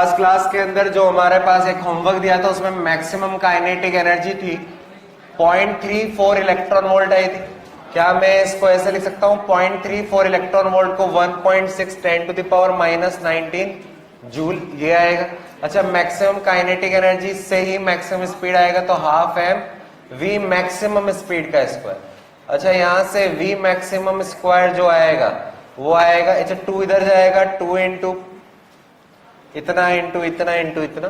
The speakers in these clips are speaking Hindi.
लास्ट क्लास के अंदर जो हमारे पास एक होमवर्क दिया था उसमें मैक्सिमम काइनेटिक एनर्जी थी 0.34 इलेक्ट्रॉन वोल्ट आई थी। क्या मैं इसको ऐसे लिख सकता हूं 0.34 इलेक्ट्रॉन वोल्ट को 1.6 10⁻19 जूल, ये आएगा। अच्छा, मैक्सिमम काइनेटिक एनर्जी से ही मैक्सिमम स्पीड आएगा तो half m v maximum speed का स्क्वायर। अच्छा, यहां से वी मैक्सिमम स्क्वायर जो आएगा वो आएगा, अच्छा 2 इधर जाएगा, 2 इंटू इतना इंटू इतना इंटू इतना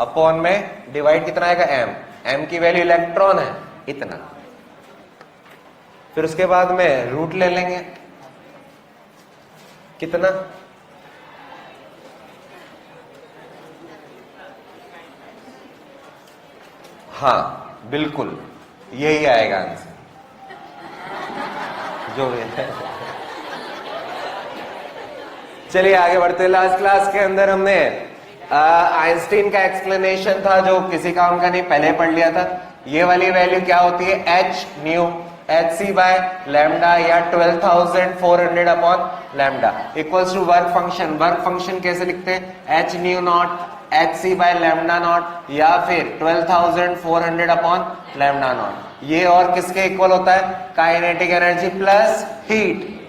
अपॉन में डिवाइड कितना आएगा एम, एम की वैल्यू इलेक्ट्रॉन है इतना। फिर उसके बाद में रूट ले लेंगे कितना, हाँ बिल्कुल यही आएगा आंसर जो भी है। चलिए आगे बढ़ते हैं। लास्ट क्लास के अंदर हमने आइंस्टीन का एक्सप्लेनेशन था जो किसी काम का नहीं, पहले पढ़ लिया था। ये वाली वैल्यू क्या होती है, h nu h c by lambda या 12,400 upon lambda equals to work function. Work function कैसे लिखते हैं, h nu naught h c by lambda naught या फिर 12,400 अपॉन लैम्डा नॉट। ये और किसके इक्वल होता है, काइनेटिक एनर्जी प्लस हीट।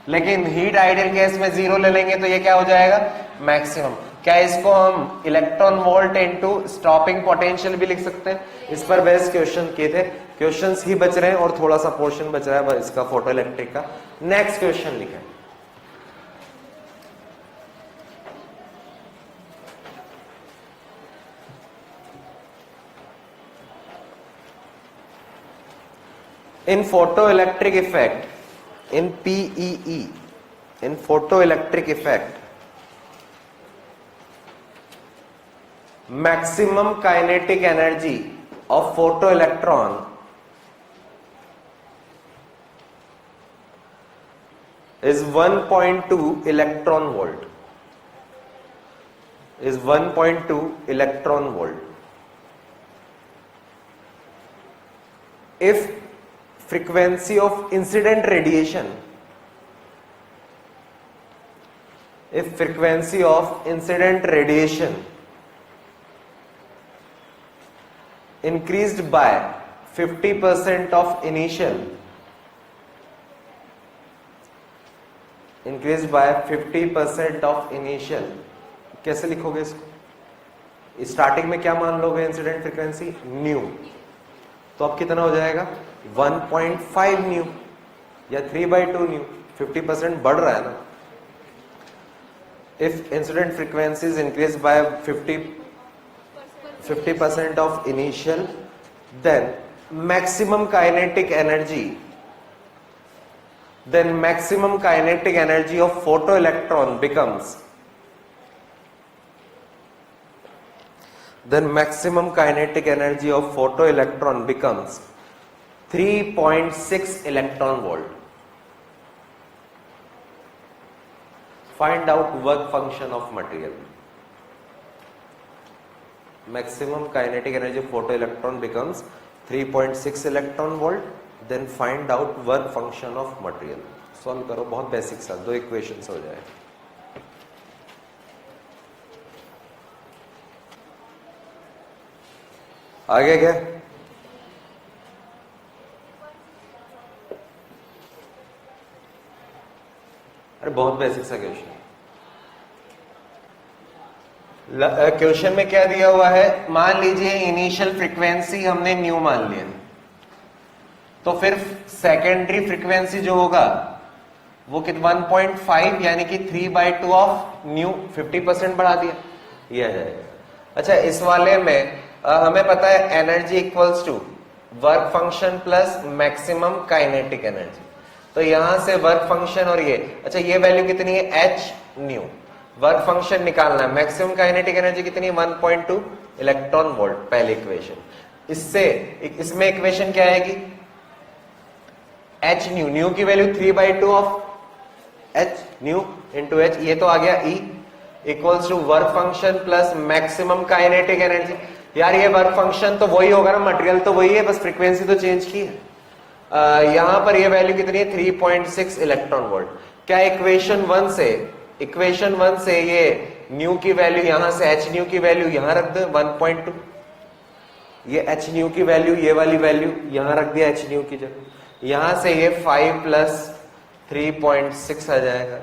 लेकिन हीट आइडियल केस में 0 ले लेंगे तो ये क्या हो जाएगा, मैक्सिमम। क्या इसको हम electron volt into stopping potential भी लिख सकते हैं। इस पर बेस्ट क्वेश्चन किए थे, क्वेश्चंस ही बच रहे हैं और थोड़ा सा पोर्शन बच रहा है इसका फोटो इलेक्ट्रिक का। नेक्स्ट क्वेश्चन लिखें, इन photoelectric effect, in PEE, in photoelectric effect, maximum kinetic energy of photoelectron is 1.2 electron volt, is 1.2 electron volt. If frequency of incident radiation, if frequency of incident radiation increased by 50% of initial, increased by 50% of initial, कैसे लिखोगे इसको, स्टार्टिंग में क्या मान लोगे इंसिडेंट फ्रीक्वेंसी न्यू, तो अब कितना हो जाएगा 1.5 न्यू या 3/2 न्यू, 50% बढ़ रहा है ना। If incident frequencies increase by 50% of initial, then maximum kinetic energy, then maximum kinetic energy of photoelectron becomes, then maximum kinetic energy of photoelectron becomes 3.6 electron volt. Find out work function of material. Maximum kinetic energy of photoelectron becomes 3.6 electron volt. Then find out work function of material. Solve करो, बहुत बेसिक सा, 2 इक्वेशंस हो जाए। आगे क्या, अरे बहुत बेसिक सा क्वेश्चन। क्वेश्चन में क्या दिया हुआ है, मान लीजिए इनिशियल फ्रीक्वेंसी हमने न्यू मान लिया, तो फिर सेकेंडरी फ्रीक्वेंसी जो होगा वो कितना 1.5 यानी कि 3/2 ऑफ न्यू, 50% बढ़ा दिया, ये आ जाएगा। अच्छा, इस वाले में हमें पता है energy equals to work function plus maximum kinetic energy, तो यहां से वर्क फंक्शन और ये, अच्छा ये वैल्यू कितनी है एच न्यू, वर्क फंक्शन निकालना है, मैक्सिमम काइनेटिक एनर्जी कितनी है 1.2 इलेक्ट्रॉन वोल्ट, पहले इक्वेशन। इससे इसमें इक्वेशन क्या आएगी, एच न्यू, न्यू की value 3/2 of h nu into h, ये तो आ गया E equals to work function plus maximum kinetic energy. यार ये वर्क फंक्शन तो वही होगा ना, मटेरियल तो वही है, बस फ्रीक्वेंसी तो चेंज की है। यहां पर ये वैल्यू कितनी है 3.6 इलेक्ट्रॉन वोल्ट। क्या इक्वेशन 1 से इक्वेशन 1 से ये न्यू की वैल्यू यहां से एच न्यू की वैल्यू यहां रख दो 1.2, ये एच न्यू की वैल्यू ये वाली वैल्यू यहां रख दिया एच न्यू की जगह, यहां से ये 5 प्लस 3.6 आ जाएगा।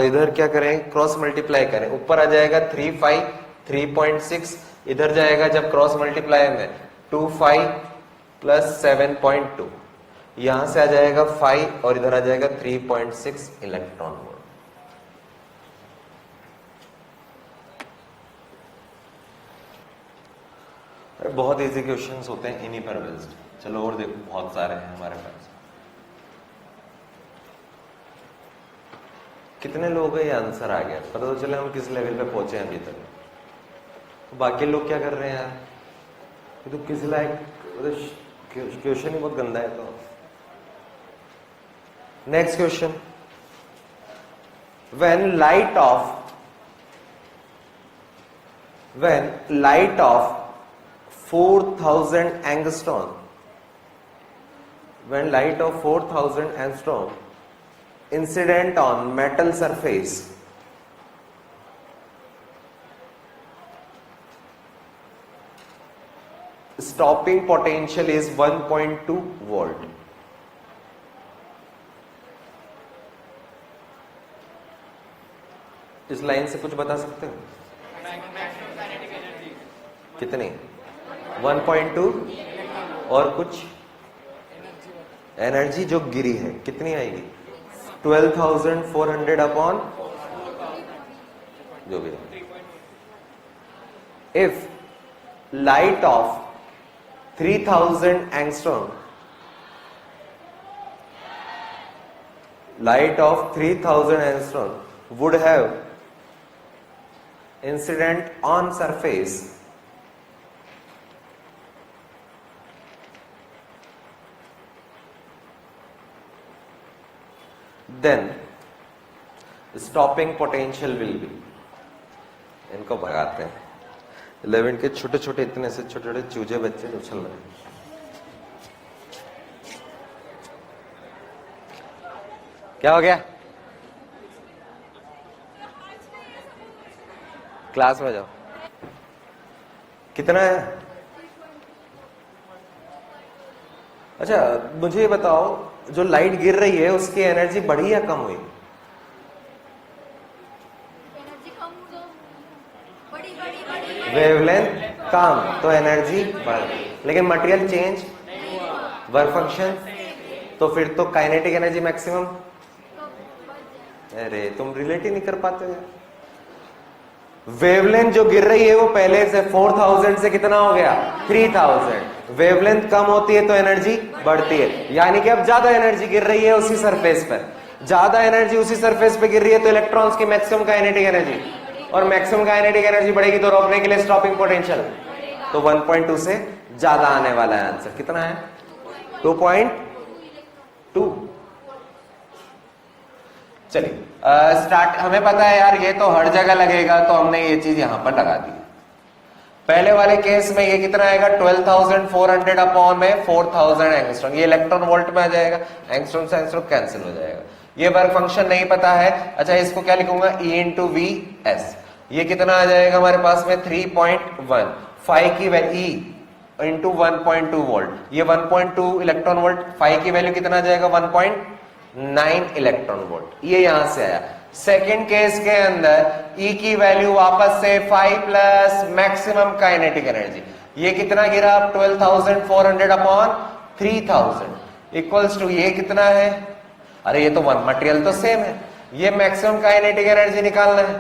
इधर क्या करें, क्रॉस मल्टीप्लाई करें, ऊपर आ जाएगा 3 5 3.6, इधर जाएगा जब क्रॉस मल्टीप्लाई में 2 5 प्लस 7.2, यहां से आ जाएगा 5 और इधर आ जाएगा 3.6 इलेक्ट्रॉन वोल्ट। बहुत इजी क्वेश्चंस होते हैं इन्हीं पर बेस्ड। चलो और देखो, बहुत सारे हैं हमारे पास। कितने लोग हैं ये आंसर आ गया, पता तो चले हम किस लेवल पे पहुंचे हैं अभी तक। तो बाकी लोग क्या कर रहे हैं यार, ये तो किस लायक, क्वेश्चन ही बहुत गंदा है। तो next question, when light of 4000 angstrom, when light of 4000 angstrom incident on metal surface, stopping potential is 1.2 volt. इस लाइन से कुछ बता सकते हो? कितनी? 1.2 और कुछ एनर्जी जो गिरी है कितनी आएगी? 12,400 अपॉन जो भी। If light of 3000 angstrom, light of 3000 angstrom would have incident on surface then stopping potential will be, इनको भगाते हैं। 11 के छोटे छोटे, इतने से छोटे छोटे चूजे बच्चे उछल रहे हैं। क्या हो गया? क्लास में जाओ। कितना है? अच्छा मुझे ये बताओ, जो लाइट गिर रही है उसकी एनर्जी बढ़ी या कम हुई? वेवलेंथ कम तो एनर्जी बढ़, लेकिन मटेरियल चेंज, वर्क फंक्शन, तो फिर तो काइनेटिक एनर्जी मैक्सिमम। अरे तुम रिलेट ही नहीं कर पाते हो। वेवलेंथ जो गिर रही है वो पहले से 4000 से कितना हो गया? 3000। वेवलेंथ कम होती है तो एनर्जी बढ़ती है, यानी कि अब ज्यादा एनर्जी गिर रही है उसी सरफेस पर। ज्यादा एनर्जी उसी सरफेस पे गिर रही है तो इलेक्ट्रॉन्स की मैक्सिमम काइनेटिक एनर्जी, और मैक्सिमम काइनेटिक एनर्जी बढ़ेगी तो रोकने के लिए स्टॉपिंग पोटेंशियल, तो 1.2 से ज्यादा आने वाला है आंसर। कितना है? 2.2। चलिए स्टार्ट। हमें पता है यार ये तो हर जगह लगेगा, तो हमने ये चीज यहां पर लगा दी। पहले वाले केस में ये कितना आएगा? 12,400 अपॉन में 4000 एंगस्ट्रॉम, ये इलेक्ट्रॉन वोल्ट में आ जाएगा, एंगस्ट्रॉम से एंगस्ट्रॉम कैंसिल हो जाएगा। ये वर्क फंक्शन नहीं पता है, अच्छा इसको क्या लिखूंगा? E into V S. ये कितना आ जाएगा हमारे पास में? 3.1। 5 की वैल्यू E इंटू 1.2 वोल्ट, ये 1.2 इलेक्ट्रॉन वोल्ट, 5 की वैल्यू कितना आ जाएगा? 1.9 इलेक्ट्रॉन वोल्ट। ये यहां से आया। सेकेंड केस के अंदर E की वैल्यू वापस से 5 प्लस मैक्सिमम काइनेटिक एनर्जी, ये कितना गिरा? 12,400 अपॉन 3000 इक्वल्स टू ये कितना है? अरे ये तो वन मटेरियल तो सेम है, ये मैक्सिमम काइनेटिक एनर्जी निकालना है।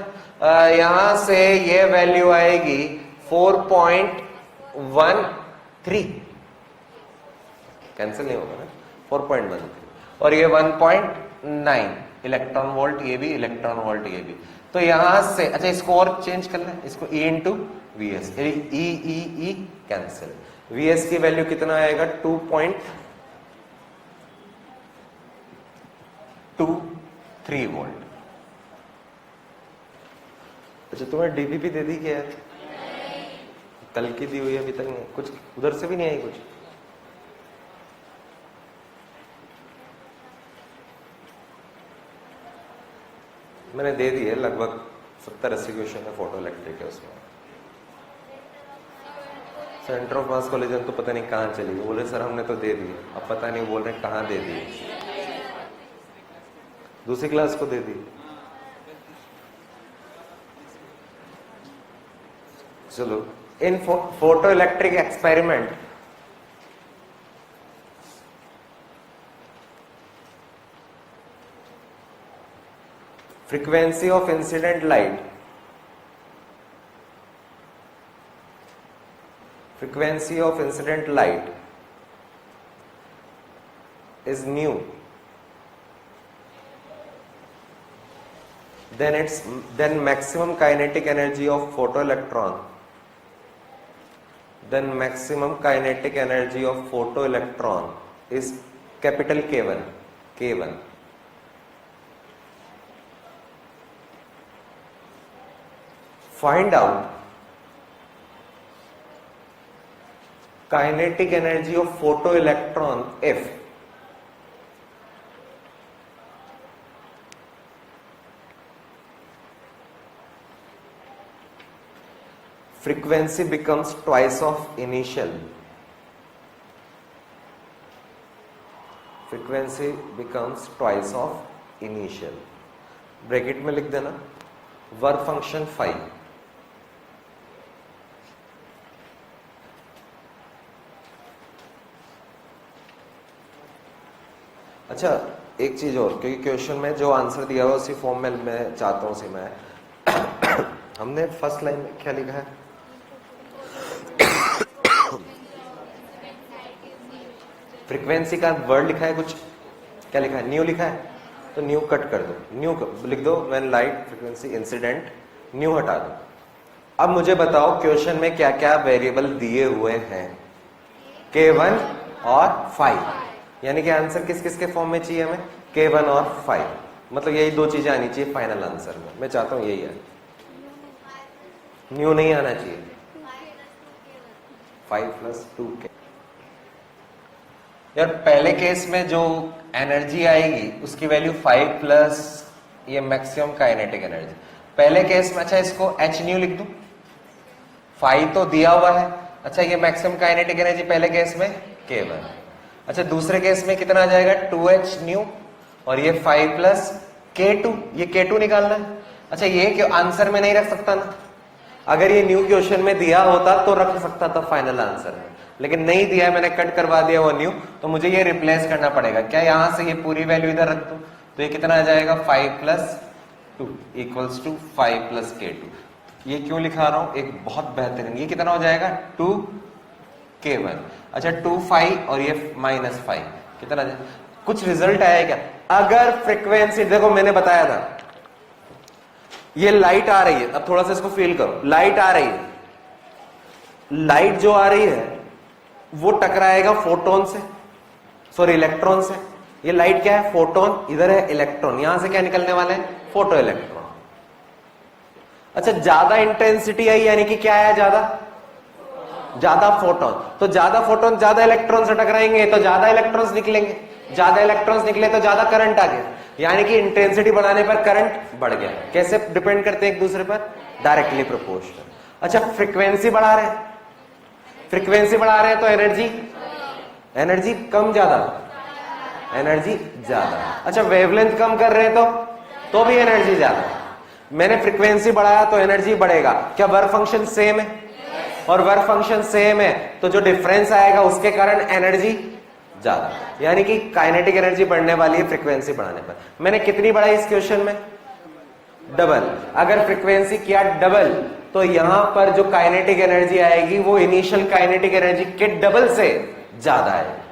यहां से ये वैल्यू आएगी 4.13, कैंसिल नहीं होगा ना, 4.13, और ये 1.9 इलेक्ट्रॉन वोल्ट, ये भी इलेक्ट्रॉन वोल्ट, ये भी। तो यहां से अच्छा इसको और चेंज करना है, इसको E इंटू वी एस, ई कैंसिल। वी एस की वैल्यू कितना आएगा? 2.23 वोल्ट। अच्छा तुम्हें डीपीपी दे दी क्या? कल की दी हुई अभी तक नहीं, कुछ उधर से भी नहीं आई कुछ? मैंने दे दी है लगभग 70-80 क्वेश्चन है फोटो इलेक्ट्रिक है उसमें। सेंटर ऑफ मास कोलिजन तो पता नहीं कहाँ चली गई, बोले सर हमने तो दे दी, अब पता नहीं बोल रहे कहाँ दे दी, दूसरी क्लास को दे दी। चलो, in photoelectric experiment frequency of incident light, frequency of incident light is nu, then maximum kinetic energy of photoelectron, then maximum kinetic energy of photoelectron is capital K1, K1. Find out kinetic energy of photoelectron if frequency becomes twice of initial, frequency becomes twice of initial, bracket में लिख देना वर्क फंक्शन 5। अच्छा एक चीज और, क्योंकि क्वेश्चन में जो आंसर दिया हुआ उसी फॉर्म में मैं चाहता हूं उसी में हमने फर्स्ट लाइन में क्या लिखा है, फ्रीक्वेंसी का वर्ड लिखा है कुछ, क्या लिखा है, न्यू लिखा है, तो न्यू कट कर दो, न्यू लिख दो, when light frequency incident, new हटा दो। अब मुझे बताओ क्वेश्चन में क्या क्या वेरिएबल दिए हुए हैं, K1 और 5, यानी कि आंसर किस किस के फॉर्म में चाहिए हमें, K1 और 5, मतलब यही दो चीजें आनी चाहिए फाइनल आंसर में, मैं चाहता हूं यही है, न्यू नहीं आना चाहिए, 5 + 2K। यार पहले केस में जो एनर्जी आएगी उसकी वैल्यू 5 प्लस ये मैक्सिमम काइनेटिक एनर्जी, पहले केस में, अच्छा इसको h न्यू लिख दूं, 5 तो दिया हुआ है, अच्छा ये मैक्सिमम काइनेटिक एनर्जी पहले केस में K1, अच्छा दूसरे केस में कितना आ जाएगा 2h न्यू, और ये 5 + K2, ये K2 निकालना है। अच्छा ये क्यों आंसर में नहीं रख सकता ना, अगर ये न्यू क्वेश्चन में दिया होता तो रख सकता था फाइनल आंसर में, लेकिन नहीं दिया है, मैंने कट करवा दिया वो न्यू, तो मुझे ये रिप्लेस करना पड़ेगा, क्या यहां से ये पूरी वैल्यू इधर रख दूं, तो ये कितना आ जाएगा 5 + 2 = 5 + K2। ये क्यों लिखा रहा हूं, एक बहुत बेहतरीन, ये कितना हो जाएगा 2K1, अच्छा 2 5 और ये -5 कितना आ जाएगा, कुछ रिजल्ट आया क्या, अगर फ्रीक्वेंसी देखो मैंने बताया था ये लाइट आ रही है, अब थोड़ा सा इसको फील करो, लाइट आ रही है, लाइट जो आ रही है वो टकराएगा फोटोन से, सॉरी इलेक्ट्रॉन से, ये लाइट क्या है फोटोन, इधर है इलेक्ट्रॉन, यहां से क्या निकलने वाले हैं फोटो इलेक्ट्रॉन। अच्छा ज्यादा इंटेंसिटी आई यानी कि क्या है, ज्यादा फोटोन, तो ज्यादा फोटोन ज्यादा इलेक्ट्रॉन से टकराएंगे तो ज्यादा इलेक्ट्रॉन्स निकलेंगे, ज्यादा इलेक्ट्रॉन्स निकले तो ज्यादा करंट आ गया, यानी कि इंटेंसिटी बढ़ाने पर करंट बढ़ गया। कैसे डिपेंड करते हैं एक दूसरे पर, डायरेक्टली प्रोपोर्शनल। अच्छा फ्रीक्वेंसी बढ़ा रहे हैं, फ्रीक्वेंसी बढ़ा रहे हैं तो एनर्जी कम ज्यादा, एनर्जी ज्यादा। अच्छा वेवलेंथ कम कर रहे हैं तो भी एनर्जी ज्यादा, मैंने फ्रीक्वेंसी बढ़ाया तो एनर्जी बढ़ेगा, क्या वर्क फंक्शन सेम है, और वर्क फंक्शन सेम है तो जो डिफरेंस आएगा उसके कारण एनर्जी ज्यादा, यानी कि काइनेटिक एनर्जी बढ़ने वाली है फ्रीक्वेंसी बढ़ाने पर। मैंने कितनी बढ़ाई इस क्वेश्चन में, डबल, अगर फ्रीक्वेंसी किया डबल तो यहां पर जो काइनेटिक एनर्जी आएगी वो इनिशियल काइनेटिक एनर्जी के डबल से ज्यादा है।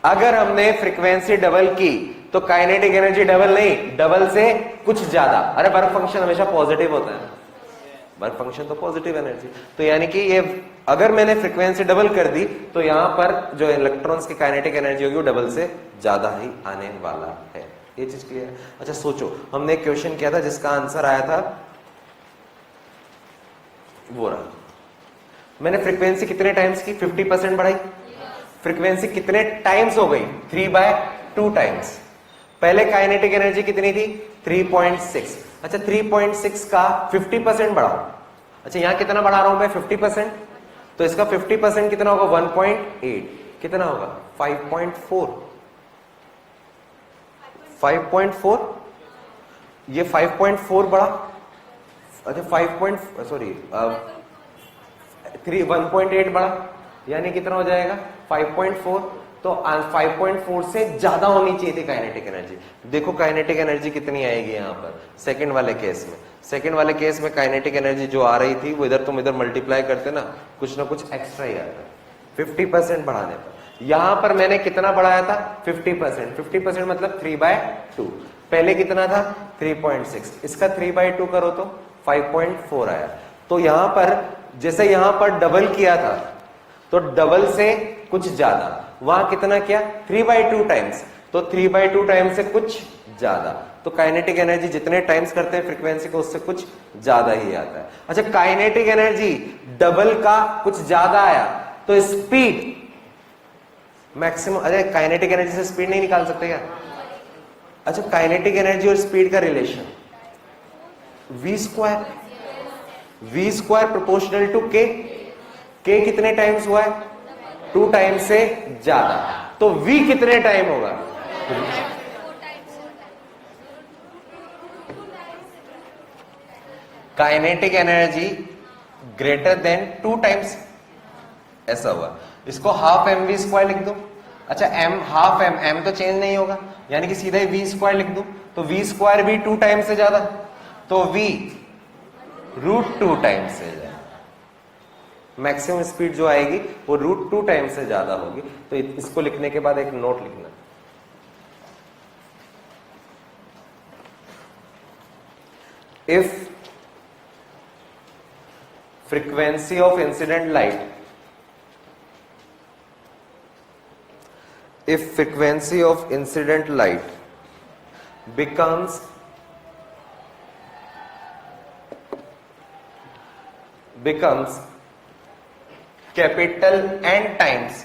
अगर हमने फ्रीक्वेंसी डबल की तो काइनेटिक एनर्जी डबल नहीं, डबल से कुछ ज्यादा, अरे वर्क फंक्शन हमेशा पॉजिटिव होता है, वर्क फंक्शन तो पॉजिटिव एनर्जी, तो यानी कि ये अगर मैंने फ्रीक्वेंसी डबल कर दी तो यहां पर जो इलेक्ट्रॉन्स की काइनेटिक एनर्जी होगी वो डबल से ज्यादा ही आने वाला है, ये चीज क्लियर है। अच्छा सोचो, हमने एक क्वेश्चन किया था जिसका आंसर आया था वो रहा, मैंने फ्रीक्वेंसी कितने टाइम्स की, 50% बढ़ाई, फ्रीक्वेंसी कितने टाइम्स हो गई, 3/2 टाइम्स, पहले काइनेटिक एनर्जी कितनी थी 3.6। अच्छा 3.6 का 50% बढ़ाओ। अच्छा यहां कितना बढ़ा रहा हूं मैं 50%, तो इसका 50% कितना होगा 1.8, कितना होगा 5.4। 5.4, ये 5.4 बढ़ा। अच्छा 1.8 बढ़ा, यानी कितना हो जाएगा 5.4। तो 5.4 से ज्यादा होनी चाहिए थी काइनेटिक एनर्जी। देखो काइनेटिक एनर्जी कितनी आएगी यहां पर सेकंड वाले केस में। सेकंड वाले केस में काइनेटिक एनर्जी जो आ रही थी वो इधर तुम इधर मल्टीप्लाई करते ना कुछ एक्स्ट्रा ही आता है 50% बढ़ाने पर। यहां पर मैंने कितना बढ़ाया था 50%। 50% मतलब 3/2। पहले कितना था 3.6, इसका 3/2 करो तो 5.4 आया। तो यहां पर जैसे यहां पर डबल किया था तो डबल से कुछ ज्यादा, वहां कितना किया 3/2 टाइम्स, तो 3/2 टाइम्स से कुछ ज्यादा। तो काइनेटिक एनर्जी जितने टाइम्स करते हैं फ्रीक्वेंसी को उससे कुछ ज्यादा ही आता है। अच्छा काइनेटिक एनर्जी डबल का कुछ ज्यादा आया तो स्पीड मैक्सिमम। अरे काइनेटिक एनर्जी से स्पीड नहीं निकाल सकते क्या? अच्छा काइनेटिक एनर्जी और स्पीड का relation v²। v² proportional to k। k कितने टाइम्स हुआ है 2 टाइम्स से ज्यादा, तो v कितने टाइम होगा kinetic energy greater than 2 times, ऐसा हुआ। इसको हाफ mv² लिख दो। अच्छा m हाफ m तो चेंज नहीं होगा, यानी कि सीधा ही v² लिख दो, तो v² भी 2 टाइम्स से ज्यादा, तो v √2 टाइम्स से ज्यादा। मैक्सिमम स्पीड जो आएगी वो √2 टाइम्स से ज्यादा होगी। तो इसको लिखने के बाद एक नोट लिखना, if frequency of incident light, if frequency of incident light becomes capital N times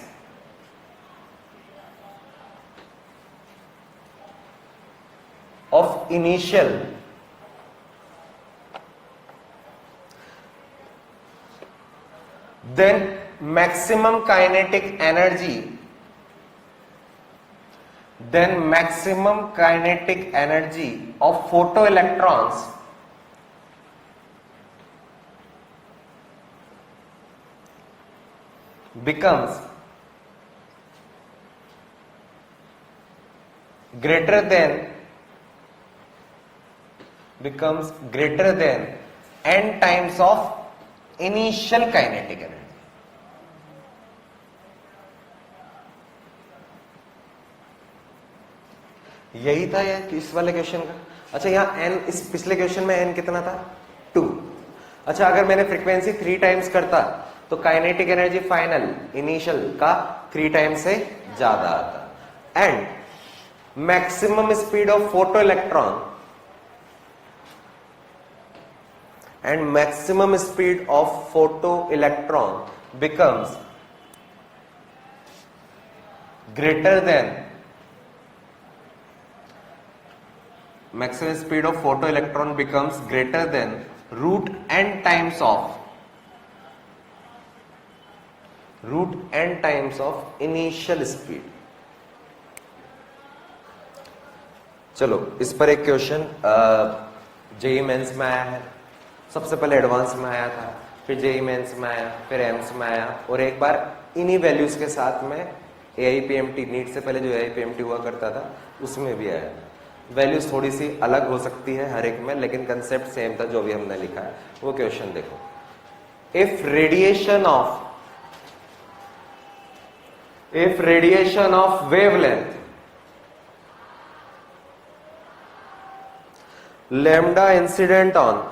of initial, then maximum kinetic energy of photoelectrons becomes greater than n times of initial kinetic energy। यही था यार इस वाले क्वेश्चन का। अच्छा यहाँ n, इस पिछले क्वेश्चन में n कितना था 2। अच्छा अगर मैंने फ्रीक्वेंसी 3 टाइम्स करता तो काइनेटिक एनर्जी फाइनल इनिशियल का 3 टाइम्स से ज्यादा आता। And maximum speed of photo electron becomes greater than √n times of initial speed। चलो इस पर एक क्वेश्चन जेईई मेंस में आया है। सबसे पहले एडवांस में आया था, फिर जेईई मेंस में आया, फिर एम्स में आया, और एक बार इन्हीं वैल्यूज के साथ में एआईपीएमटी नीट से पहले जो एआईपीएमटी हुआ करता था उसमें भी आया। वैल्यूज थोड़ी सी अलग हो सकती है हर एक में, लेकिन कंसेप्ट सेम था जो भी हमने लिखा है। वो क्वेश्चन देखो, if radiation of wavelength lambda incident on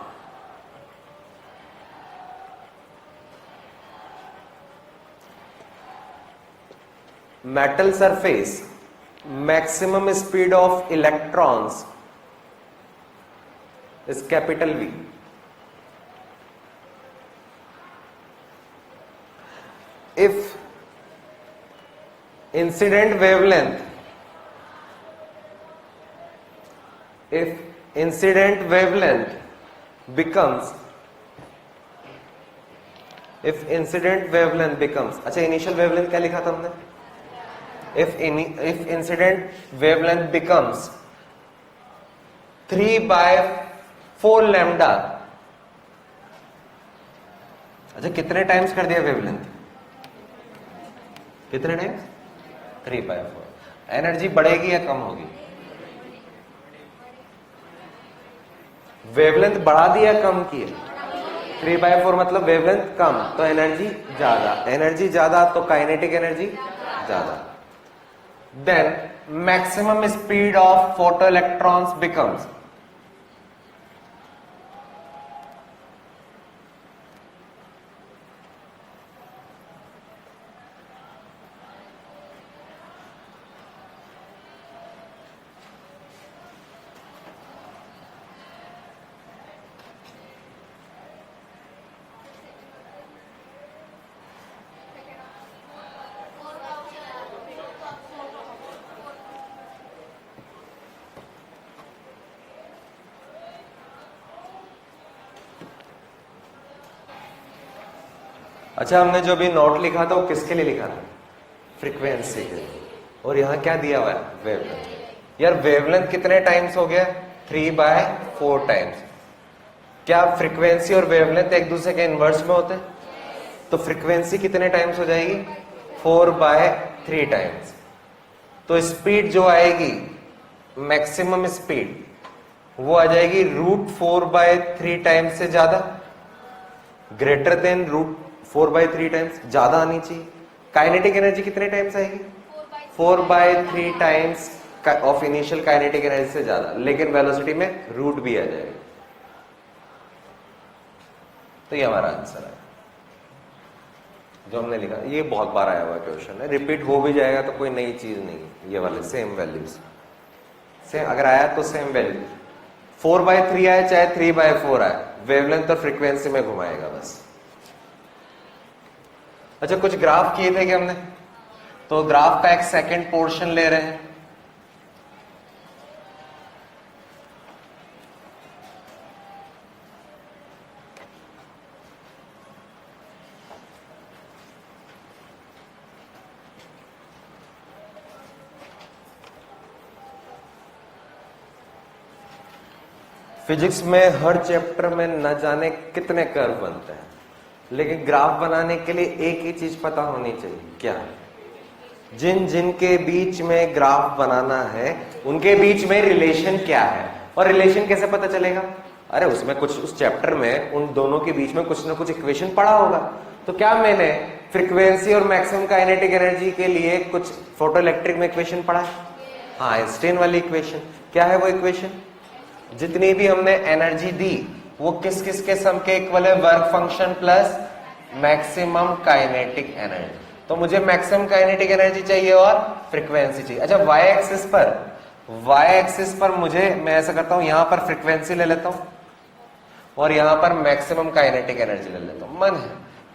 metal surface, maximum speed of electrons is capital V। if incident wavelength incident wavelength becomes, if incident wavelength becomes, अच्छा इनिशियल वेवलेंथ क्या लिखा था हमने, if incident wavelength becomes 3/4 lambda, अच्छा कितने टाइम्स कर दिया वेवलेंथ, कितने टाइम्स, 3/4, एनर्जी बढ़ेगी या कम होगी, वेवलेंथ बढ़ा दी या कम की है, 3/4 मतलब वेवलेंथ कम तो एनर्जी ज्यादा, एनर्जी ज्यादा तो काइनेटिक एनर्जी ज्यादा। Then maximum speed of photo electrons becomes, अच्छा हमने जो भी नोट लिखा था वो किसके लिए लिखा था, फ्रीक्वेंसी के लिए, और यहां क्या दिया हुआ है, वेवलेंथ। यार वेवलेंथ कितने टाइम्स हो गया, 3/4 टाइम्स। क्या फ्रीक्वेंसी और वेवलेंथ एक दूसरे के इनवर्स में होते हैं, तो फ्रीक्वेंसी कितने टाइम्स हो जाएगी, 4/3 टाइम्स। तो स्पीड जो आएगी मैक्सिमम स्पीड वो आ जाएगी √4/3 टाइम्स से ज्यादा, ग्रेटर देन √4/3 टाइम्स, ज्यादा आनी चाहिए। काइनेटिक एनर्जी कितने टाइम्स आएगी, 4/3 times of initial kinetic energy से ज्यादा, लेकिन वेलोसिटी में रूट भी आ जाएगा। तो ये हमारा आंसर है जो हमने लिखा। ये बहुत बार आया हुआ क्वेश्चन है, रिपीट हो भी जाएगा तो कोई नई चीज नहीं, ये वाले सेम वैल्यूज, सेम अगर आया तो सेम वैल्यू, 4/3 आए चाहे 3/4 आए, वेवलेंथ और फ्रीक्वेंसी में घुमाएगा बस। अच्छा कुछ ग्राफ किए थे कि हमने, तो ग्राफ का एक सेकंड पोर्शन ले रहे हैं। फिजिक्स में हर चैप्टर में न जाने कितने कर्व बनते हैं, लेकिन ग्राफ बनाने के लिए एक ही चीज पता होनी चाहिए, क्या, जिन जिन के बीच में ग्राफ बनाना है उनके बीच में रिलेशन क्या है। और रिलेशन कैसे पता चलेगा, अरे उसमें कुछ उस चैप्टर में उन दोनों के बीच में कुछ ना कुछ इक्वेशन पढ़ा होगा। तो क्या मैंने फ्रीक्वेंसी और मैक्सिमम काइनेटिक एनर्जी के लिए कुछ फोटो इलेक्ट्रिक में इक्वेशन पढ़ा है, हाँ आइंस्टाइन वाली इक्वेशन। क्या है वो इक्वेशन, जितनी भी हमने एनर्जी दी वो किस किस के सम के इक्वल है, work function plus maximum kinetic energy. तो मुझे मैक्सिमम काइनेटिक एनर्जी चाहिए और फ्रीक्वेंसी चाहिए। अच्छा वाई एक्सिस पर मुझे, मैं ऐसा करता हूं यहां पर फ्रीक्वेंसी ले लेता हूं और यहां पर मैक्सिमम काइनेटिक एनर्जी ले लेता हूं, मन है,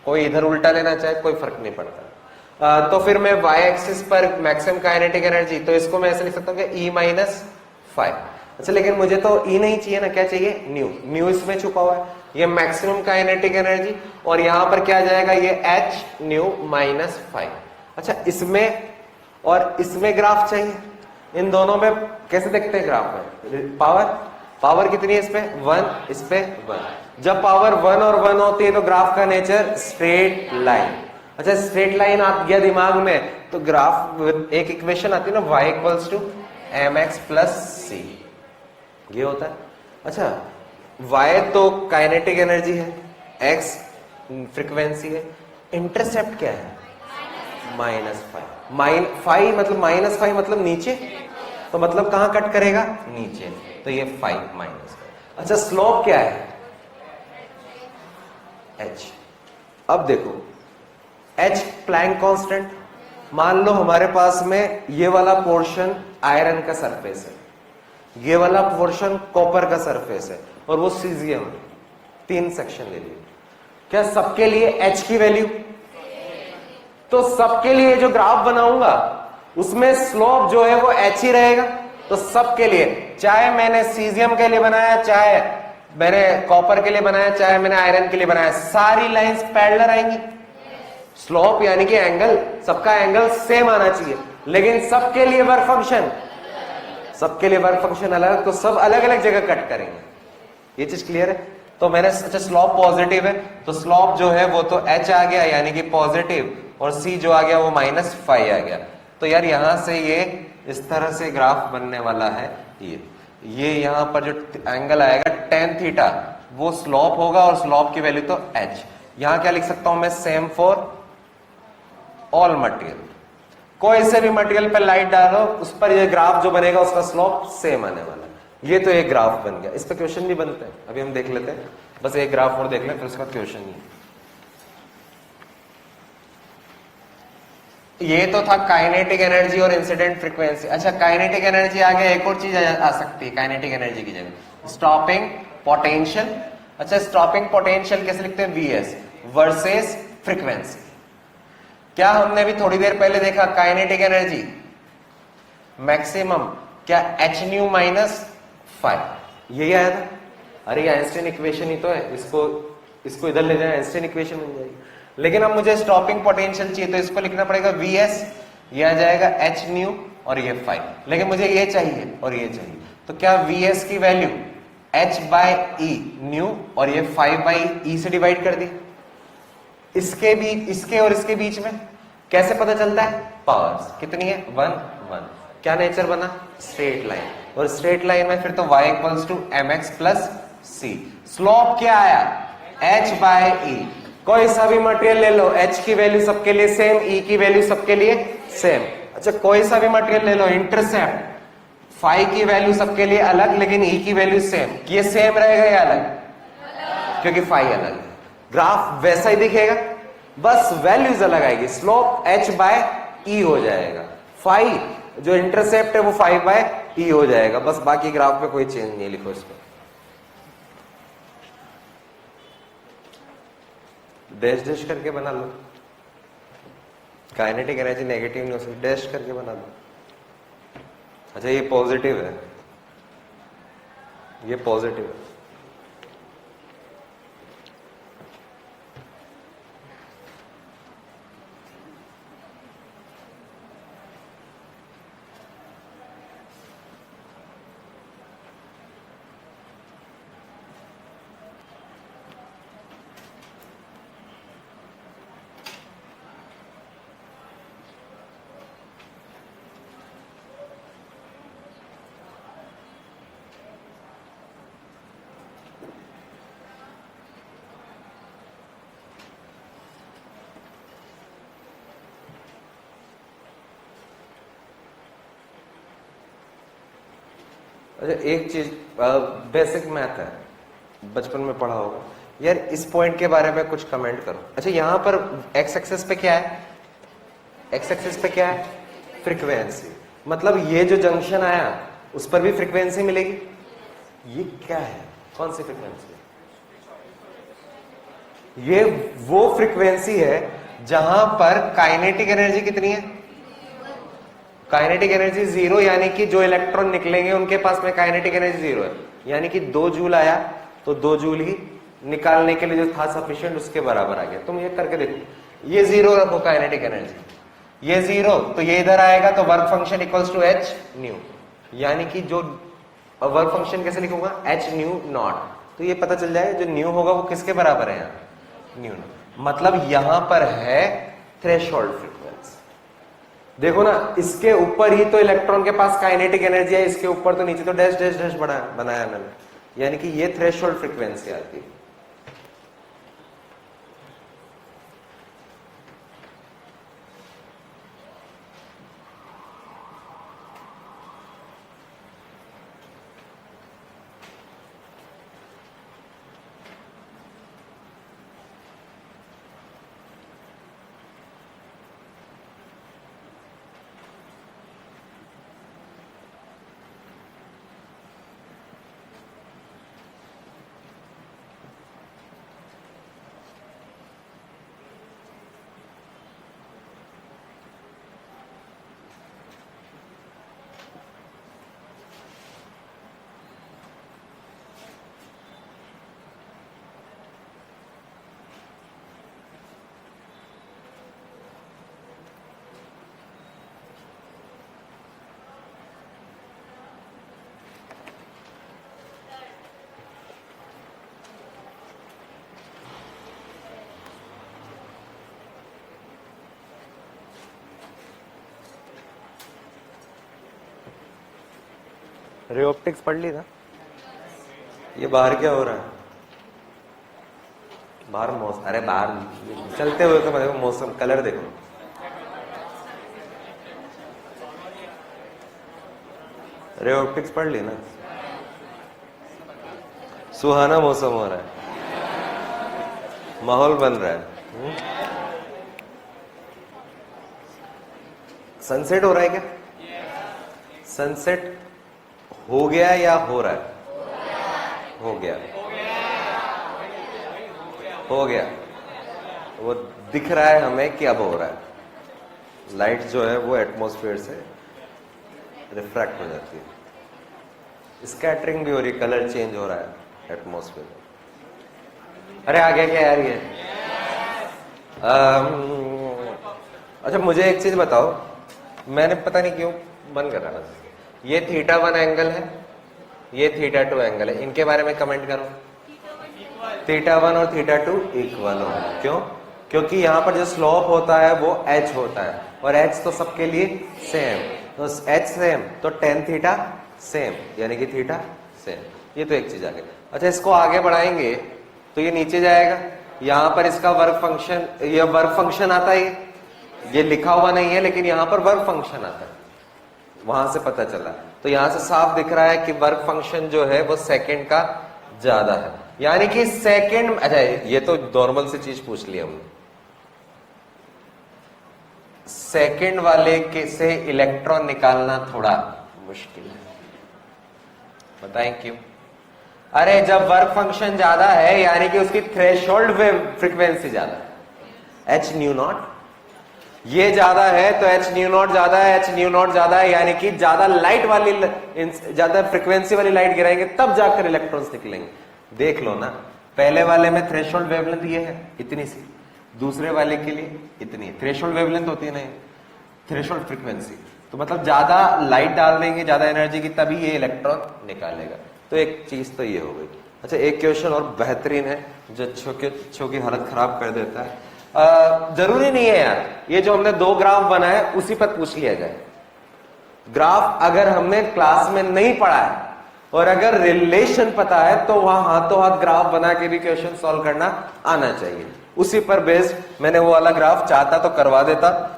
कोई इधर उल्टा लेना चाहे कोई फर्क नहीं पड़ता। तो फिर मैं वाई एक्सिस पर मैक्सिमम काइनेटिक एनर्जी, तो इसको मैं ऐसे लिख सकता हूं कि E-5। अच्छा लेकिन मुझे तो E नहीं चाहिए ना, क्या चाहिए, न्यू इसमें छुपा हुआ है, ये मैक्सिमम काइनेटिक एनर्जी, और यहां पर क्या जाएगा, ये H-5। अच्छा इसमें और इसमें ग्राफ चाहिए, इन दोनों में कैसे देखते हैं ग्राफ में, पावर कितनी है इस पे 1, इस पे 1। जब पावर 1 और 1 होती है तो ग्राफ का नेचर स्ट्रेट लाइन। अच्छा स्ट्रेट लाइन आ गया दिमाग में, तो ग्राफ एक इक्वेशन आती है ना, y = mx + c, ये होता है। अच्छा y तो काइनेटिक एनर्जी है, x फ्रीक्वेंसी है, इंटरसेप्ट क्या है, -5। -5 मतलब नीचे, तो मतलब कहां कट करेगा, नीचे, तो ये 5 -5। अच्छा स्लोप क्या है, h। अब देखो h प्लैंक कांस्टेंट, मान लो हमारे पास में ये वाला पोर्शन आयरन का सरफेस है, ये वाला पोर्शन कॉपर का सरफेस है, और वो सीजियम, 3 सेक्शन ले लिए। क्या सबके लिए h की वैल्यू, तो सबके लिए जो ग्राफ बनाऊंगा उसमें स्लोप जो है वो h ही रहेगा, तो सबके लिए चाहे मैंने सीजियम के लिए बनाया, चाहे मैंने कॉपर के लिए बनाया, चाहे मैंने आयरन के लिए बनाया, सारी लाइंस पैरेलल आएंगी। स्लोप यानी कि एंगल, सबका एंगल सेम आना चाहिए, लेकिन सबके लिए वर्क फंक्शन, सबके लिए वर्क फंक्शन अलग, तो सब अलग अलग जगह कट करेंगे। ये चीज क्लियर है? तो मैंने, अच्छा स्लोप पॉजिटिव है, तो स्लोप जो है वो तो h आ गया यानी कि पॉजिटिव, और c जो आ गया वो -5 आ गया। तो यार यहां से ये इस तरह से ग्राफ बनने वाला है। ये यहां पर जो एंगल आएगा tan थीटा वो स्लोप होगा, और स्लोप की वैल्यू तो h। यहां क्या लिख सकता हूं मैं, सेम फॉर ऑल मटेरियल। कोई से भी मटेरियल पर लाइट डालो, उस पर ये ग्राफ जो बनेगा उसका स्लोप सेम आने वाला है। ये तो एक ग्राफ बन गया। इस पर क्वेश्चन भी बनते हैं, अभी हम देख लेते हैं, बस एक ग्राफ और देख लें फिर उसका क्वेश्चन ही। ये तो था काइनेटिक एनर्जी और इंसिडेंट फ्रीक्वेंसी। अच्छा काइनेटिक एनर्जी आ गया, एक और चीज आ सकती है काइनेटिक एनर्जी की जगह, स्टॉपिंग पोटेंशियल। अच्छा स्टॉपिंग पोटेंशियल कैसे लिखते हैं, Vs वर्सेस फ्रीक्वेंसी। क्या हमने भी थोड़ी देर पहले देखा, काइनेटिक एनर्जी मैक्सिमम क्या h न्यू -5, यही आया था। अरे ये आइंस्टाइन इक्वेशन ही तो है, इसको इधर ले जाए आइंस्टाइन इक्वेशन बन जाएगी। लेकिन अब मुझे स्टॉपिंग पोटेंशियल चाहिए, तो इसको लिखना पड़ेगा Vs, ये आ जाएगा h न्यू और ये 5, लेकिन मुझे ये चाहिए और ये चाहिए। तो क्या Vs की वैल्यू h/e न्यू और ये 5/e से डिवाइड कर दी। इसके बीच, इसके और इसके बीच में कैसे पता चलता है, पावर्स कितनी है, 1 1। क्या नेचर बना, स्ट्रेट लाइन, और स्ट्रेट लाइन में फिर तो y = mx + c। स्लोप क्या आया, h/e। कोई सा भी मटेरियल ले लो, h की वैल्यू सबके लिए सेम, e की वैल्यू सबके लिए सेम। अच्छा कोई सा भी मटेरियल ले लो, इंटरसेप्ट, फाई की वैल्यू सबके लिए अलग, लेकिन e की वैल्यू सेम। ये सेम रहेगा या अलग, क्योंकि फाई अलग है। ग्राफ वैसा ही दिखेगा, बस वैल्यूज अलग आएगी। स्लोप h/e हो जाएगा, फाई जो इंटरसेप्ट है वो 5/e हो जाएगा, बस बाकी ग्राफ पे कोई चेंज नहीं लिखो इसमें। डैश डैश करके बना लो, काइनेटिक एनर्जी नेगेटिव नहीं हो सकती, डैश करके बना लो। अच्छा ये पॉजिटिव है, ये पॉजिटिव है। अच्छा एक चीज, बेसिक मैथ है, बचपन में पढ़ा होगा यार, इस पॉइंट के बारे में कुछ कमेंट करो। अच्छा यहां पर एक्स एक्सिस पे क्या है, एक्स एक्सिस पे क्या है, फ्रीक्वेंसी। मतलब ये जो जंक्शन आया उस पर भी फ्रीक्वेंसी मिलेगी। ये क्या है, कौन सी फ्रीक्वेंसी है, ये वो फ्रीक्वेंसी है जहां पर काइनेटिक एनर्जी कितनी है, काइनेटिक एनर्जी 0, यानी कि जो इलेक्ट्रॉन निकलेंगे उनके पास में काइनेटिक एनर्जी 0 है, यानी कि 2 जूल आया तो 2 जूल ही निकालने के लिए जो था सफिशिएंट उसके बराबर आ गया। तुम ये करके देखो, ये 0 रखो काइनेटिक एनर्जी, ये 0, तो ये इधर आएगा तो work function equals to h nu, यानी कि जो वर्क फंक्शन कैसे लिखूंगा, h न्यू नॉट। तो ये पता चल जाएगा जो न्यू होगा वो किसके बराबर है, यहाँ न्यू नॉट। मतलब यहां पर है थ्रेशोल्ड फ्रीक्वेंसी। देखो ना, इसके ऊपर ही तो इलेक्ट्रॉन के पास काइनेटिक एनर्जी है, इसके ऊपर तो नीचे तो डैश डैश डैश बनाया मैंने, यानी कि ये थ्रेशोल्ड फ्रीक्वेंसी आती है। रे ऑप्टिक्स पढ़ ली ना? ये बाहर क्या हो रहा है? बाहर मौसम, अरे बाहर चलते हुए तो देखो मौसम, कलर देखो। रे ऑप्टिक्स पढ़ ली ना? सुहाना मौसम हो रहा है, माहौल बन रहा है। सनसेट हो रहा है क्या? सनसेट हो गया या हो रहा है? हो गया, हो गया। वो दिख रहा है हमें कि अब हो रहा है। लाइट जो है वो एटमॉस्फेयर से रिफ्रैक्ट हो जाती है, स्कैटरिंग भी हो रही है, कलर चेंज हो रहा है एटमॉस्फेयर में। अरे आ गया क्या यार ये? अच्छा मुझे एक चीज बताओ, मैंने पता नहीं क्यों बंद कर रहा था। ये θ1 एंगल है, ये θ2 एंगल है, इनके बारे में कमेंट करो। θ1 और θ2 इक्वल हो, क्यों? क्योंकि यहां पर जो स्लोप होता है वो h होता है, और h तो सबके लिए सेम, तो h सेम तो tan θ सेम, यानी कि θ सेम। ये तो एक चीज आ गई। अच्छा इसको आगे बढ़ाएंगे तो ये नीचे जाएगा, यहां पर इसका वर्क फंक्शन, ये वर्क फंक्शन आता है, ये लिखा हुआ नहीं है लेकिन यहां पर वर्क फंक्शन आता है, वहां से पता चला। तो यहां से साफ दिख रहा है कि वर्क फंक्शन जो है वो सेकंड का ज्यादा है, यानी कि सेकंड। अच्छा ये तो नॉर्मल से चीज पूछ लिया हमने, सेकंड वाले के से इलेक्ट्रॉन निकालना थोड़ा मुश्किल है, बताएं क्यों? अरे जब वर्क फंक्शन ज्यादा है यानी कि उसकी थ्रेशोल्ड वेव फ्रीक्वेंसी ज्यादा है, एच न्यू नॉट, ये ज्यादा है तो एच न्यू नॉट ज्यादा है, एच न्यू नॉट ज्यादा है, यानी कि ज्यादा लाइट वाली, ज्यादा फ्रीक्वेंसी वाली लाइट गिराएंगे तब जाकर इलेक्ट्रॉन्स निकलेंगे। देख लो ना, पहले वाले में थ्रेशोल्ड वेवलेंथ ये है इतनी सी, दूसरे वाले के लिए इतनी। थ्रेशोल्ड वेवलेंथ होती है नहीं, थ्रेशोल्ड फ्रीक्वेंसी, तो मतलब ज्यादा लाइट डाल देंगे ज्यादा एनर्जी की, तभी ये इलेक्ट्रॉन निकालेगा। तो एक चीज तो ये हो गई। अच्छा एक क्वेश्चन और बेहतरीन है जो अच्छों की हालत खराब कर देता है। जरूरी नहीं है यार ये जो हमने दो ग्राफ बनाए उसी पर पूछ लिया जाए। ग्राफ अगर हमने क्लास में नहीं पढ़ा है और अगर रिलेशन पता है तो वहां हाथों हाथ ग्राफ बना के भी क्वेश्चन सॉल्व करना आना चाहिए। उसी पर बेस्ड मैंने वो वाला ग्राफ चाहता तो करवा देता,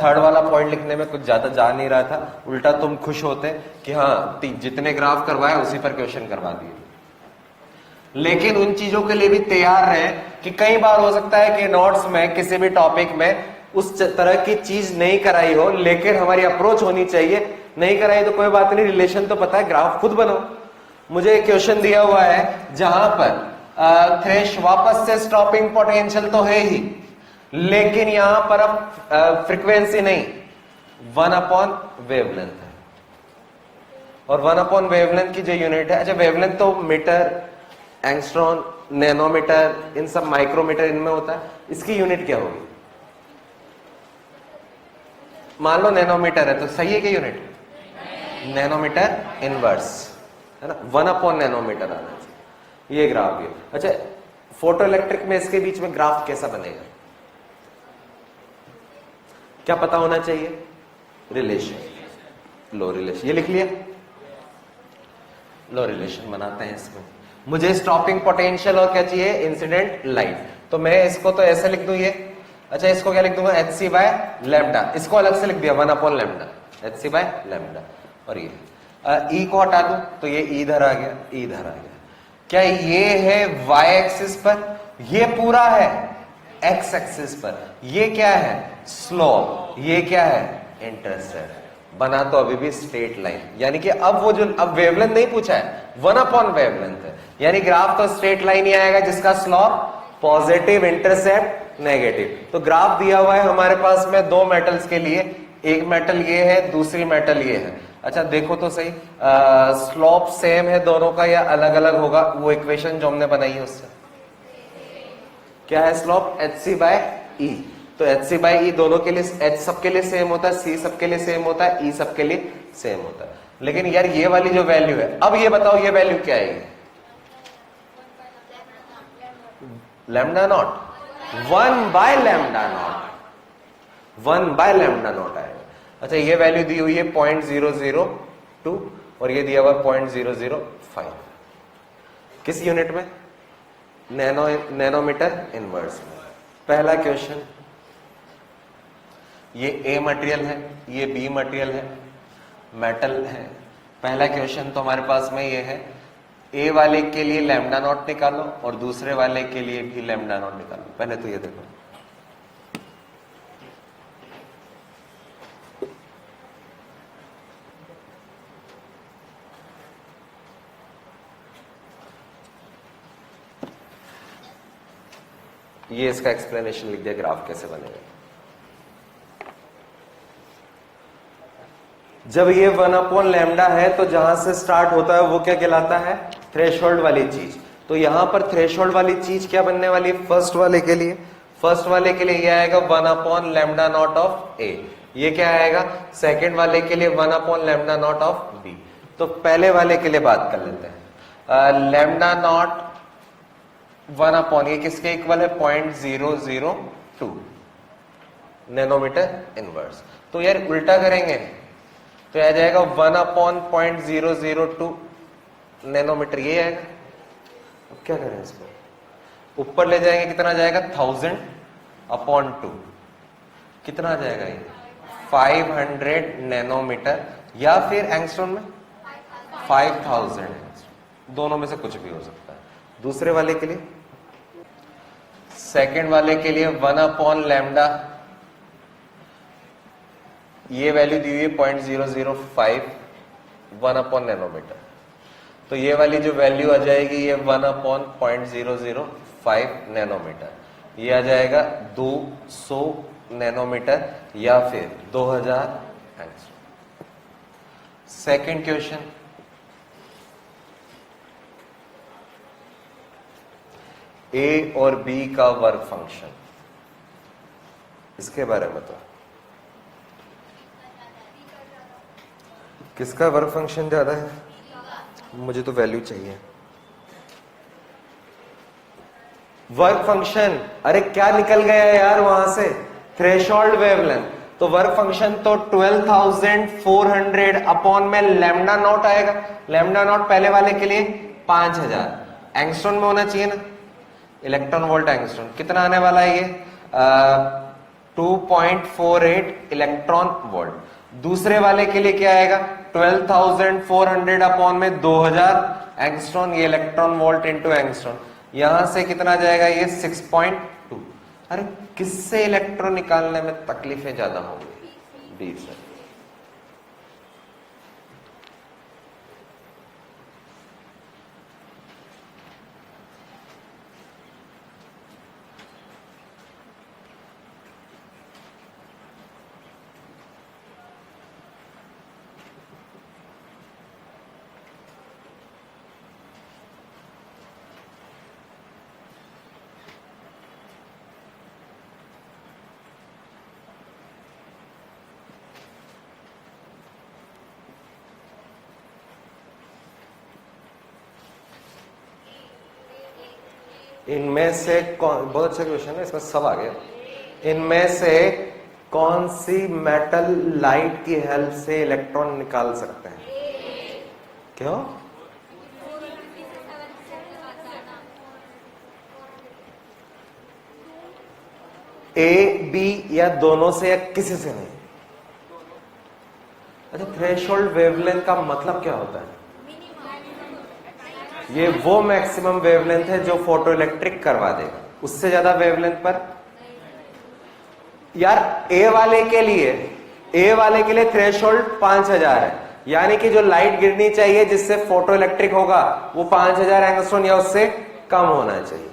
थर्ड वाला पॉइंट लिखने में कुछ ज्यादा जा नहीं रहा था, उल्टा तुम खुश होते कि हाँ जितने ग्राफ करवाए उसी पर क्वेश्चन करवा दिए। लेकिन उन चीजों के लिए भी तैयार रहे कि कई बार हो सकता है कि नोट्स में किसी भी टॉपिक में उस तरह की चीज नहीं कराई हो, लेकिन हमारी अप्रोच होनी चाहिए। नहीं कराई तो कोई बात नहीं, रिलेशन तो पता है, ग्राफ खुद बनाओ। मुझे एक क्वेश्चन दिया हुआ है जहां पर थ्रेश वापस से स्टॉपिंग पोटेंशियल तो है ही, लेकिन यहां पर अब फ्रीक्वेंसी नहीं 1/वेवलेंथ है, और 1/वेवलेंथ की जो यूनिट है, अच्छा वेवलेंथ तो मीटर, एंगस्ट्रॉन, नैनोमीटर, इन सब माइक्रोमीटर इनमें होता है, इसकी यूनिट क्या होगी? मान लो नैनोमीटर है तो सही है क्या यूनिट? नैनोमीटर इनवर्स है ना, 1/नैनोमीटर आना चाहिए। ये ग्राफ है। अच्छा फोटो इलेक्ट्रिक में इसके बीच में ग्राफ कैसा बनेगा? क्या पता होना चाहिए? रिलेशन, लो रिलेशन, ये लिख लिया, लो रिलेशन बनाते हैं इसमें। मुझे स्टॉपिंग पोटेंशियल और क्या चाहिए? इंसिडेंट लाइट, तो मैं इसको तो ऐसे लिख दूं ये, अच्छा इसको क्या लिख दूंगा? hc/λ, इसको अलग से लिख दिया 1/λ, hc/λ। और ये ई को हटा दूं तो ये इधर आ गया, इधर आ गया। क्या ये है y एक्सिस पर? ये पूरा है x एक्सिस पर। ये क्या है? स्लोप। ये क्या है? इंटरसेप्ट। बना तो अभी भी स्ट्रेट लाइन, यानी कि अब वो जो अब वेवलेंथ नहीं पूछा है, 1/वेवलेंथ है, यानी ग्राफ तो स्ट्रेट लाइन ही आएगा जिसका स्लोप पॉजिटिव, इंटरसेप्ट नेगेटिव। तो ग्राफ दिया हुआ है हमारे पास में दो मेटल्स के लिए, एक मेटल ये है, दूसरी मेटल ये है। अच्छा देखो तो सही, स्लोप सेम है दोनों का या अलग अलग होगा? वो इक्वेशन जो हमने बनाई है उससे क्या है? स्लोप hc/e, तो hc/e दोनों के लिए, h सबके लिए सेम होता है, c सबके लिए सेम होता है, e सबके लिए सेम होता है। लेकिन यार ये वाली जो वैल्यू है, अब ये बताओ ये वैल्यू क्या आएगी? लैम्डा नॉट, 1/λ0 आएगा। अच्छा ये वैल्यू दी हुई है 0.002 और ये दिया हुआ 0.005। किस यूनिट में? नैनोमीटर इनवर्स में। पहला क्वेश्चन, ये ए मटेरियल है, ये बी मटेरियल है, मेटल है। पहला क्वेश्चन तो हमारे पास में ये है, ए वाले के लिए लैम्डा नॉट निकालो और दूसरे वाले के लिए भी लैम्डा नॉट निकालो। पहले तो ये देखो, ये इसका एक्सप्लेनेशन लिख दिया, ग्राफ कैसे बनेगा। जब ये 1 लैम्डा है तो जहां से स्टार्ट होता है वो क्या कहलाता है? थ्रेशोल्ड वाली चीज। तो यहां पर थ्रेशोल्ड वाली चीज क्या बनने वाली है? फर्स्ट वाले के लिए, फर्स्ट वाले के लिए ये आएगा 1 लैम्डा नॉट ऑफ ए। ये क्या आएगा? सेकंड वाले के लिए 1 लैम्डा नॉट ऑफ बी। तो पहले वाले के लिए बात कर लेते हैं। लैम्डा नॉट 1 ये किसके इक्वल है? 0.002 नैनोमीटर इनवर्स। तो यार उल्टा करेंगे तो आ जाएगा 1/002 नैनोमीटर, ये आएगा। अब क्या करें इसको? ऊपर ले जाएंगे, कितना जाएगा? 1000/2। कितना आ जाएगा ये? 500 नैनोमीटर, या फिर एंगस्ट्रॉम में 5000 एंगस्ट्रॉम। दोनों में से कुछ भी हो सकता है। दूसरे वाले के लिए, सेकंड वाले के लिए 1 लैम्डा, ये वैल्यू दी हुई है 0.005, 1 नैनोमीटर। तो ये वाली जो वैल्यू आ जाएगी ये 1/005 नैनोमीटर, ये आ जाएगा 200 नैनोमीटर या फिर 2000 एंगस्ट्रॉम। सेकंड क्वेश्चन, ए और बी का वर्क फंक्शन, इसके बारे में तो किसका वर्क फंक्शन ज्यादा है? मुझे तो वैल्यू चाहिए। वर्क फंक्शन, अरे क्या निकल गया यार वहां से? Threshold wavelength. तो वर्क फंक्शन तो 12,400 अपॉन में लैम्डा नॉट आएगा। लैम्डा नॉट पहले वाले के लिए 5000 एंगस्ट्रॉन में होना चाहिए ना, इलेक्ट्रॉन वोल्ट एंगस्ट्रॉन। कितना आने वाला है ये? 2.48 इलेक्ट्रॉन वोल्ट। दूसरे वाले के लिए क्या आएगा? 12,400 अपॉन में 2000 एंगस्ट्रॉन, ये इलेक्ट्रॉन वोल्ट इंटू एंगस्ट्रॉन। यहां से कितना जाएगा ये? 6.2। अरे किससे इलेक्ट्रॉन निकालने में तकलीफें ज्यादा होंगी? डी से। इनमें से कौन, बहुत अच्छा क्वेश्चन है, इसमें सब आ गया। इनमें से कौन सी मेटल लाइट की हेल्प से इलेक्ट्रॉन निकाल सकते हैं? क्यों? ए, बी या दोनों से या किसी से नहीं? अच्छा, थ्रेशोल्ड वेवलेंथ का मतलब क्या होता है? ये वो मैक्सिमम वेवलेंथ है जो फोटो इलेक्ट्रिक करवा देगा। उससे ज्यादा वेवलेंथ पर यार ए वाले के लिए थ्रेशोल्ड 5000 है, यानी कि जो लाइट गिरनी चाहिए जिससे फोटो इलेक्ट्रिक होगा वो 5000 एंगस्ट्रॉन या उससे कम होना चाहिए।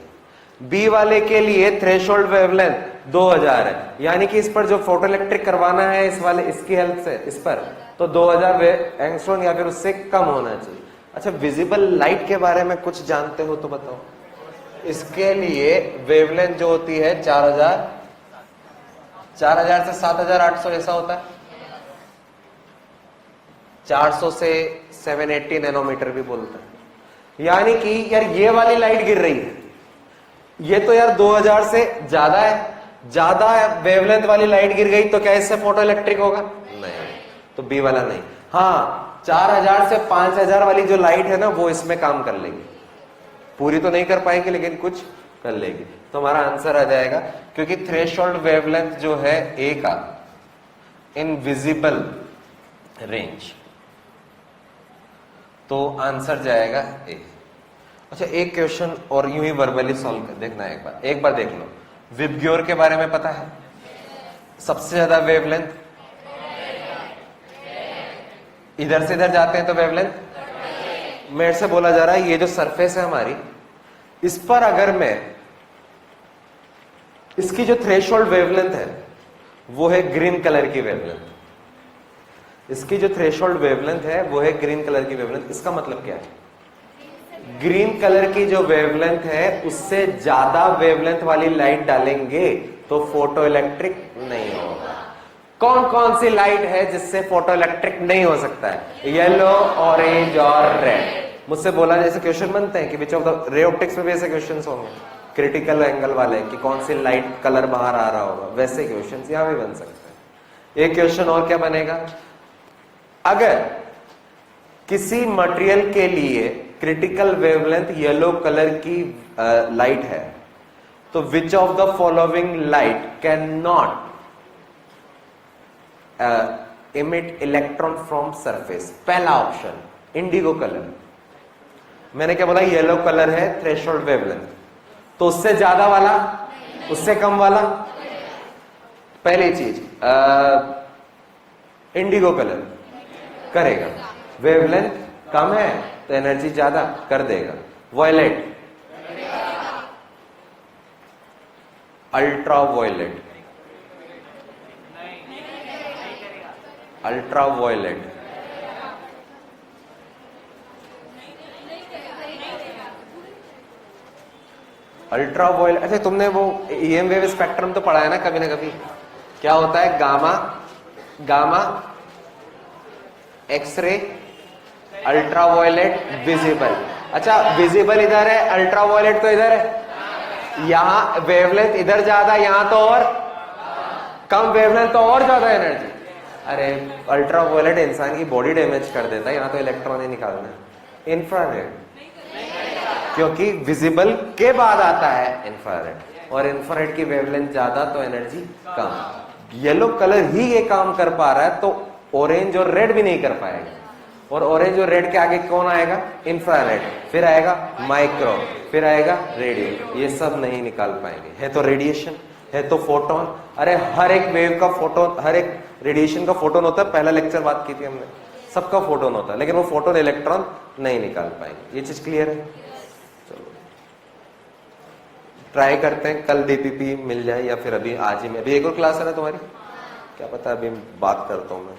बी वाले के लिए थ्रेशोल्ड वेवलेंथ 2000 है, यानी कि इस पर जो फोटो इलेक्ट्रिक करवाना है इसकी हेल्प से इस पर, तो 2000 एंगस्ट्रॉन या फिर उससे कम होना चाहिए। अच्छा, विजिबल लाइट के बारे में कुछ जानते हो तो बताओ। इसके लिए वेवलेंथ जो होती है 4000 से 7800 ऐसा होता है। 400 से 780 नैनोमीटर भी बोलता है। यानी कि यार ये वाली लाइट गिर रही है, ये तो यार 2000 से ज्यादा है, ज्यादा वेवलेंथ वाली लाइट गिर गई तो क्या इससे फोटो इलेक्ट्रिक होगा? नहीं, तो बी वाला नहीं। हाँ, 4000 से 5000 वाली जो लाइट है ना वो इसमें काम कर लेगी, पूरी तो नहीं कर पाएगी लेकिन कुछ कर लेगी। तो हमारा आंसर आ जाएगा, क्योंकि थ्रेशोल्ड वेवलेंथ जो है ए का इन विजिबल रेंज, तो आंसर जाएगा ए। अच्छा, एक क्वेश्चन और यूं ही वर्बली सॉल्व कर देखना है, एक बार देख लो। विबग्योर के बारे में पता है? सबसे ज्यादा वेवलेंथ इधर से इधर जाते हैं तो वेवलेंथ मेरे से बोला जा रहा है, ये जो सरफेस है हमारी, इस पर अगर मैं इसकी जो थ्रेशोल्ड वेवलेंथ है वो है ग्रीन कलर की वेवलेंथ, इसकी जो थ्रेशोल्ड वेवलेंथ है वो है ग्रीन कलर की वेवलेंथ। इसका मतलब क्या है? ग्रीन कलर की जो वेवलेंथ है उससे ज्यादा वेवलेंथ वाली लाइट डालेंगे तो फोटो इलेक्ट्रिक नहीं होगा। कौन कौन सी लाइट है जिससे फोटो इलेक्ट्रिक नहीं हो सकता है? येलो, ऑरेंज और रेड। मुझसे बोला जैसे क्वेश्चन बनते हैं कि विच ऑफ द रे ऑप्टिक्स में भी ऐसे क्वेश्चन होंगे क्रिटिकल एंगल वाले कि कौन सी लाइट कलर बाहर आ रहा होगा, वैसे क्वेश्चन यहां भी बन सकते हैं। एक क्वेश्चन और क्या बनेगा, अगर किसी मटेरियल के लिए क्रिटिकल वेवलेंथ येलो कलर की लाइट है तो which of the following light can not emit electron from surface? पहला ऑप्शन इंडिगो कलर, मैंने क्या बोला? येलो कलर है थ्रेशोल्ड वेवलेंथ, तो उससे ज्यादा वाला, उससे कम वाला? पहली चीज इंडिगो कलर करेगा, वेवलेंथ कम है तो एनर्जी ज्यादा कर देगा। Violet, ultra violet, ultra violet, ultra violet. अच्छा, तुमने वो ईएम वेव स्पेक्ट्रम तो पढ़ा है ना कभी कभी? क्या होता है? Gamma, gamma, X-ray, ultra violet, visible. अच्छा, विजिबल इधर है, अल्ट्रा वॉयलेट तो इधर है। यहां वेवलेंथ इधर ज्यादा, यहां तो और कम वेवलेंथ तो और ज्यादा एनर्जी। अरे, अल्ट्रा वॉयलेट इंसान की बॉडी डैमेज कर देता है, यहां तो इलेक्ट्रॉन ही निकालना है। इंफ्रारेड, क्योंकि विजिबल के बाद आता है इंफ्रारेड, और इंफ्रारेड की वेवलेंथ ज्यादा तो एनर्जी कम। येलो कलर ही ये काम कर पा रहा है तो ऑरेंज और रेड भी नहीं कर पाएगा, और ऑरेंज और रेड के आगे कौन आएगा? इंफ्रारेड, फिर आएगा माइक्रो, फिर आएगा रेडियो, ये सब नहीं निकाल पाएंगे। है तो रेडिएशन, है तो फोटोन। अरे हर एक वेव का फोटोन, हर एक रेडिएशन का फोटोन होता है, पहला लेक्चर बात की थी हमने, सबका फोटोन होता है, लेकिन वो फोटोन इलेक्ट्रॉन नहीं निकाल पाएंगे। ये चीज क्लियर है? चलो ट्राई करते हैं, कल डीपीपी मिल जाए या फिर अभी आज ही में। अभी एक और क्लास है ना तुम्हारी? क्या पता, अभी बात करता हूं मैं।